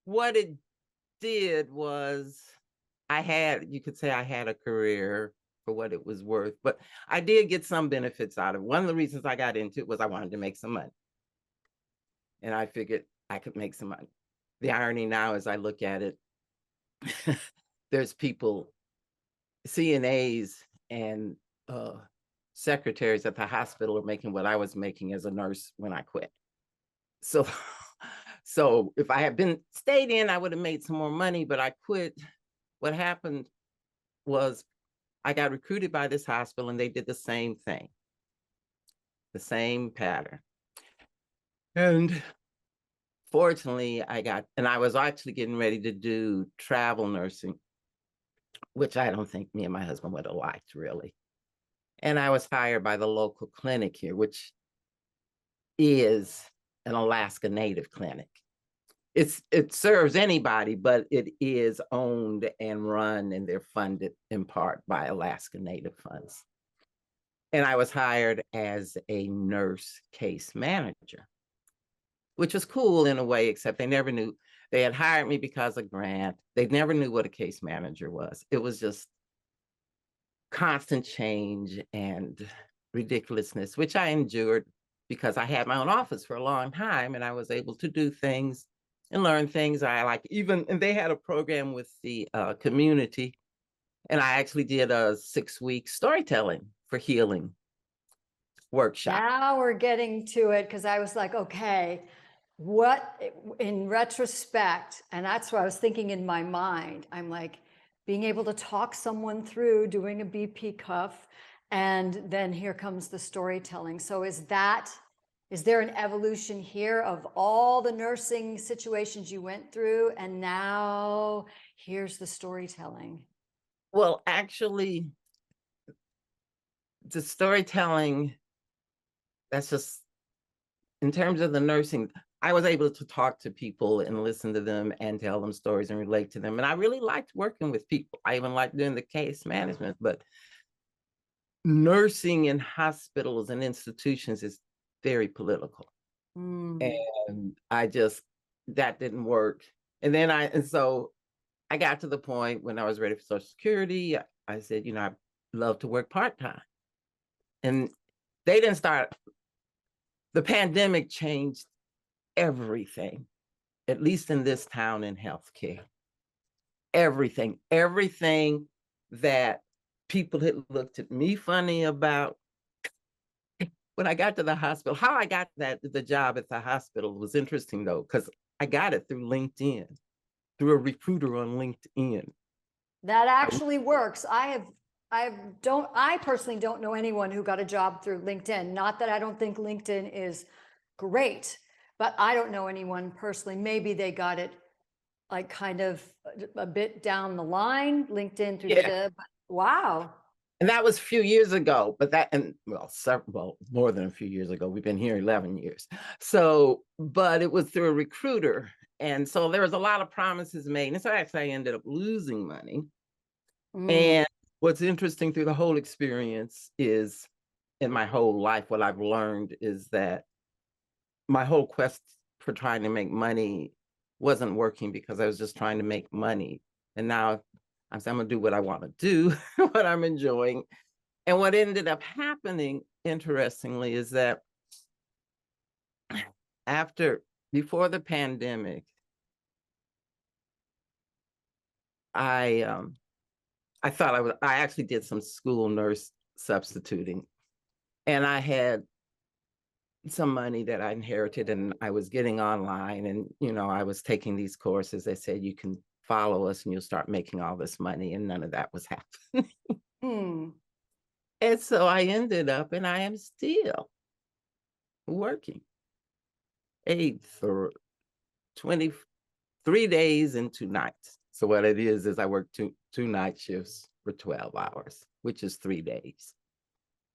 what it did was you could say I had a career for what it was worth, but I did get some benefits out of it. One of the reasons I got into it was I wanted to make some money, and I figured I could make some money. The irony now, as I look at it, there's people, CNAs and secretaries at the hospital are making what I was making as a nurse when I quit. So, so if I had been stayed in, I would have made some more money, but I quit. What happened was I got recruited by this hospital and they did the same thing, the same pattern. And fortunately, I was actually getting ready to do travel nursing, which I don't think me and my husband would have liked really. And I was hired by the local clinic here, which is an Alaska Native clinic. It serves anybody, but it is owned and run, and they're funded in part by Alaska Native funds. And I was hired as a nurse case manager, which was cool in a way, except they never knew. They had hired me because of grant. They never knew what a case manager was. It was just constant change and ridiculousness, which I endured because I had my own office for a long time and I was able to do things and learn things I like. And they had a program with the community, and I actually did a 6-week storytelling for healing workshop. Now we're getting to it, because I was like, okay, what in retrospect, and that's what I was thinking in my mind. I'm like, being able to talk someone through doing a BP cuff, and then here comes the storytelling. So is there an evolution here of all the nursing situations you went through, and now here's the storytelling? Well, actually, the storytelling, that's just in terms of the nursing, I was able to talk to people and listen to them and tell them stories and relate to them. And I really liked working with people. I even liked doing the case management, but nursing in hospitals and institutions is very political. Mm. And that didn't work. And so I got to the point when I was ready for Social Security. I said, I'd love to work part-time. And they didn't start, the pandemic changed everything, at least in this town in healthcare. Everything that people had looked at me funny about. When I got to the hospital, how I got the job at the hospital was interesting though, because I got it through LinkedIn, through a recruiter on LinkedIn. That actually works. I personally don't know anyone who got a job through LinkedIn. Not that I don't think LinkedIn is great, but I don't know anyone personally. Maybe they got it like kind of a bit down the line, LinkedIn through Yeah. but wow. And that was a few years ago, well, more than a few years ago. We've been here 11 years. So, but it was through a recruiter. And so there was a lot of promises made. And so actually I ended up losing money. Mm. And what's interesting through the whole experience is, in my whole life, what I've learned is that my whole quest for trying to make money wasn't working because I was just trying to make money. And now I said, I'm going to do what I want to do, what I'm enjoying. And what ended up happening, interestingly, is that before the pandemic, I I actually did some school nurse substituting, and I had some money that I inherited, and I was getting online, and I was taking these courses. They said you can follow us and you'll start making all this money, and none of that was happening. Hmm. And so I ended up, and I am still working 23 days and 2 nights. So what it is I work two night shifts for 12 hours, which is 3 days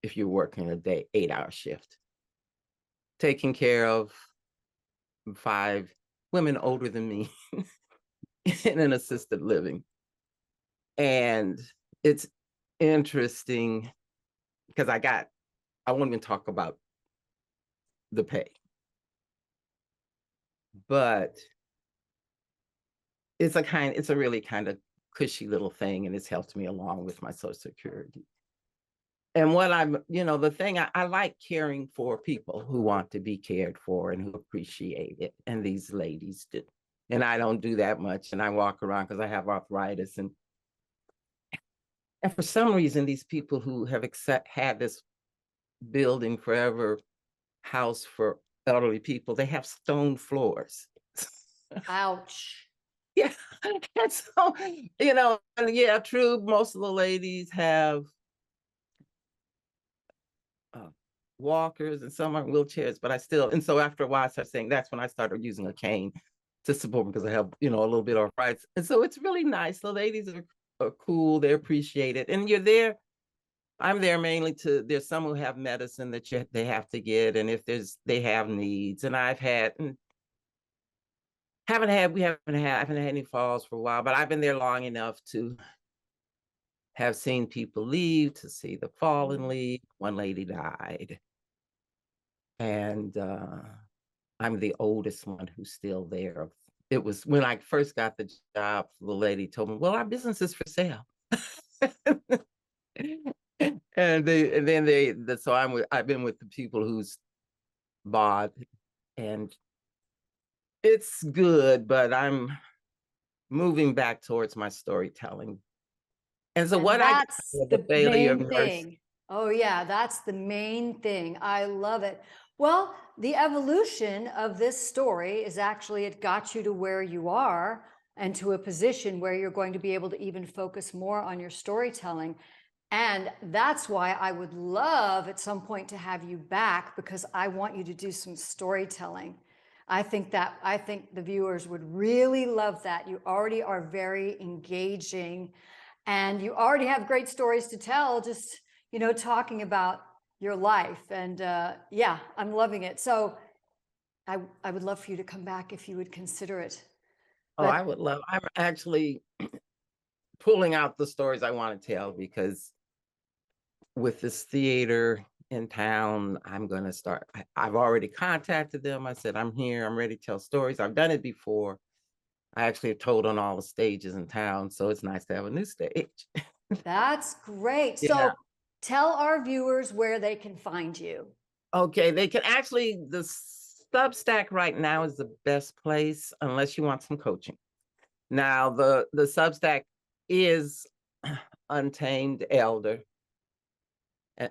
if you're working a day 8-hour shift, taking care of 5 women older than me in an assisted living. And it's interesting because I won't even talk about the pay, but it's a really kind of cushy little thing, and it's helped me along with my Social Security. And what the thing I like caring for people who want to be cared for and who appreciate it. And these ladies do. And I don't do that much. And I walk around because I have arthritis. And for some reason, these people who have had this building forever house for elderly people, they have stone floors. Ouch. Yeah. And so, and yeah, true. Most of the ladies have uh, walkers and some are in wheelchairs, but and so after a while, I started saying that's when I started using a cane to support because I have, a little bit of arthritis. And so it's really nice. The ladies are cool, they appreciate it. And you're there. I'm there mainly there's some who have medicine that they have to get. And if they have needs. And I haven't had any falls for a while, but I've been there long enough to have seen people leave, to see the fallen leave. One lady died. And I'm the oldest one who's still there. It was when I first got the job, the lady told me, well, our business is for sale. So I've been with the people who's bought, and it's good, but I'm moving back towards my storytelling. And so And what I got that's was the the failure of main nurse. thing. Oh, yeah, that's the main thing. I love it. Well, the evolution of this story is actually it got you to where you are and to a position where you're going to be able to even focus more on your storytelling. And that's why I would love at some point to have you back because I want you to do some storytelling. I think the viewers would really love that. You already are very engaging and you already have great stories to tell, just, talking about your life. And yeah, I'm loving it. So I would love for you to come back if you would consider it. Oh, But I'm actually pulling out the stories I want to tell because with this theater in town, I'm going to start. I've already contacted them. I said, I'm here. I'm ready to tell stories. I've done it before. I actually have told on all the stages in town. So it's nice to have a new stage. that's great. Yeah. So tell our viewers where they can find you. Okay. The Substack right now is the best place unless you want some coaching. Now, the Substack is Untamed Elder. And,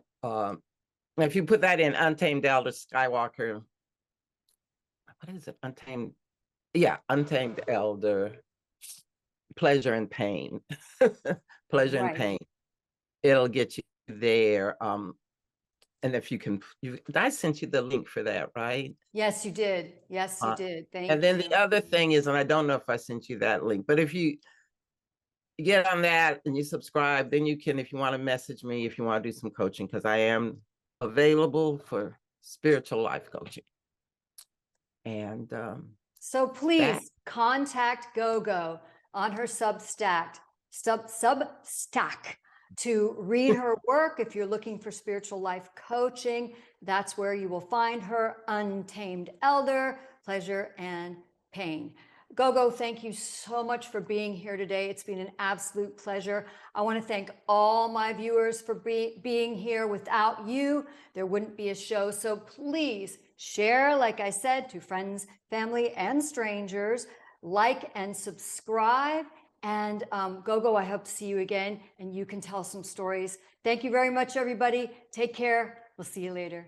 if you put that in Untamed Elder Skywalker, what is it? Untamed Elder, Pleasure and Pain. Pleasure and Right. Pain. It'll get you there. And if I sent you the link for that, right? Yes, you did. Yes, you Uh, did. and Thank then you. the other thing is, and I don't know if I sent you that link, but if you get on that and you subscribe, then you can, if you want to message me, if you want to do some coaching, because I am available for spiritual life coaching. And So that please contact Gogo on her Substack to read her work. If you're looking for spiritual life coaching, that's where you will find her. Untamed Elder, Pleasure and Pain. Gogo, thank you so much for being here today. It's been an absolute pleasure. I want to thank all my viewers for being here. Without you, there wouldn't be a show. So please share, like I said, to friends, family, and strangers. Like and subscribe. And Gogo, I hope to see you again and you can tell some stories. Thank you very much, everybody. Take care. We'll see you later.